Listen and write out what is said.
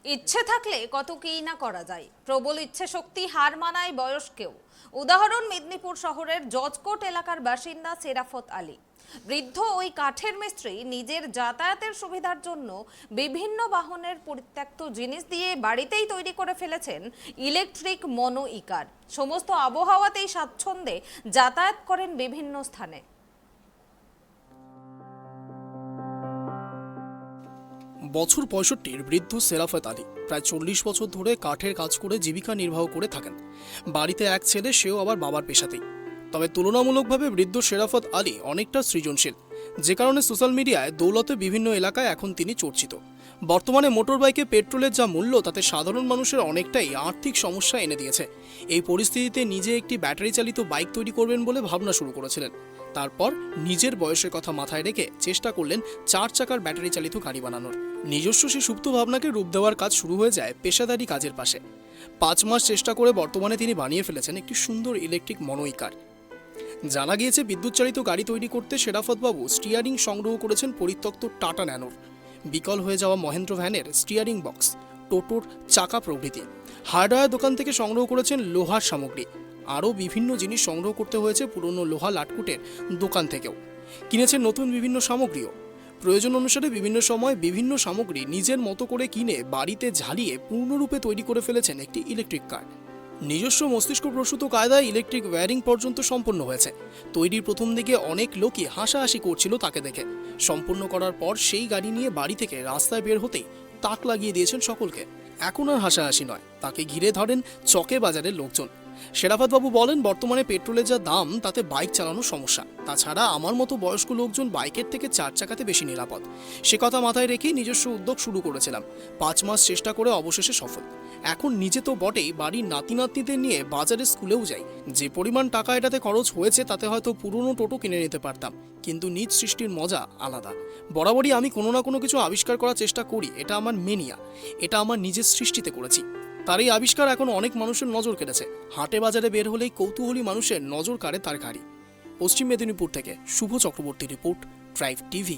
ইচ্ছে থাকলে কত কী না করা যায়। প্রবল ইচ্ছে শক্তি হার মানায় বয়স্কেও। উদাহরণ মেদিনীপুর শহরের জজকোট এলাকার বাসিন্দা সেরাফত আলী। বৃদ্ধ ওই কাঠের মিস্ত্রি নিজের যাতায়াতের সুবিধার জন্য বিভিন্ন বাহনের পরিত্যক্ত জিনিস দিয়ে বাড়িতেই তৈরি করে ফেলেছেন ইলেকট্রিক মনো ইকার। সমস্ত আবহাওয়াতেই স্বাচ্ছন্দ্যে যাতায়াত করেন বিভিন্ন স্থানে। বছর ৬৫-র বৃদ্ধ সেরাফত আলী প্রায় ৪০ বছর ধরে কাঠের কাজ করে জীবিকা নির্বাহ করে থাকেন। বাড়িতে এক ছেলে, সেও আবার বাবার পেশাতেই। তবে তুলনামূলকভাবে বৃদ্ধ সেরাফত আলী অনেকটা সৃজনশীল, যে কারণে সোশ্যাল মিডিয়ায় দৌলতে বিভিন্ন এলাকায় এখন তিনি চর্চিত। বর্তমানে মোটর বাইকে পেট্রোলের যা মূল্য, তাতে সাধারণ মানুষের অনেকটাই আর্থিক সমস্যা এনে দিয়েছে। এই পরিস্থিতিতে নিজে একটি ব্যাটারি চালিত বাইক তৈরি করবেন বলে ভাবনা শুরু করেছিলেন। তারপর নিজের বয়সের কথা মাথায় রেখে চেষ্টা করলেন ৪ চাকার ব্যাটারি চালিত গাড়ি বানানোর। নিজস্ব সেই সুপ্ত ভাবনাকে রূপ দেওয়ার কাজ শুরু হয়ে যায় পেশাদারি কাজের পাশে। ৫ মাস চেষ্টা করে বর্তমানে তিনি বানিয়ে ফেলেছেন একটি সুন্দর ইলেকট্রিক মনোই কার। জানা গিয়েছে, বিদ্যুৎ চালিত গাড়ি তৈরি করতে সেরাফত বাবু স্টিয়ারিং সংগ্রহ করেছেন পরিত্যক্ত টাটা ন্যানোর, বিকল হয়ে যাওয়া মহেন্দ্র ভ্যানের স্টিয়ারিং বক্স, টোটোর চাকা প্রভৃতি। হার্ডওয়্যার দোকান থেকে সংগ্রহ করেছেন লোহার সামগ্রী। আরও বিভিন্ন জিনিস সংগ্রহ করতে হয়েছে পুরনো লোহা লাটকুটের দোকান থেকেও। কিনেছেন নতুন বিভিন্ন সামগ্রীও। প্রয়োজন অনুসারে বিভিন্ন সময় বিভিন্ন সামগ্রী নিজের মতো করে কিনে বাড়িতে ঝালিয়ে পূর্ণরূপে তৈরি করে ফেলেছেন একটি ইলেকট্রিক কার। নিজস্ব মস্তিষ্ক প্রসূত কায়দায় ইলেকট্রিক ওয়্যারিং পর্যন্ত সম্পন্ন হয়েছে। তৈরির প্রথম দিকে অনেক লোকই হাসাহাসি করছিল তাকে দেখে। সম্পূর্ণ করার পর সেই গাড়ি নিয়ে বাড়ি থেকে রাস্তায় বের হতেই তাক লাগিয়ে দিয়েছেন সকলকে। এখন আর হাসাহাসি নয়, তাকে ঘিরে ধরেন চকে বাজারের লোকজন। সেরাফত বাবু বলেন, বর্তমানে পেট্রোলের যা দাম, তাতে বাইক চালানো সমস্যা। তাছাড়া আমার মতো বয়স্ক লোকজন বাইকের থেকে ৪ চাকাতে বেশি নিরাপদ। সে কথা মাথায় রেখেই নিজস্ব উদ্যোগ শুরু করেছিলাম। ৫ মাস চেষ্টা করে অবশেষে সফল। এখন নিজে তো বটেই, বাড়ির নাতি নাতনিদের নিয়ে বাজারে স্কুলেও যাই। যে পরিমাণ টাকা এটাতে খরচ হয়েছে, তাতে হয়তো পুরনো টোটো কিনে নিতে পারতাম, কিন্তু নিজ সৃষ্টির মজা আলাদা। বরাবরই আমি কোনো না কোনো কিছু আবিষ্কার করার চেষ্টা করি। এটা আমার মেনিয়া, এটা আমার নিজের সৃষ্টিতে করেছি। তার এই আবিষ্কার এখন অনেক মানুষের নজর কেড়েছে। হাটে বাজারে বের হলেই কৌতূহলী মানুষের নজর কাড়ে তার গাড়ি। পশ্চিম মেদিনীপুর থেকে Shubho Chakraborty report, tribe TV.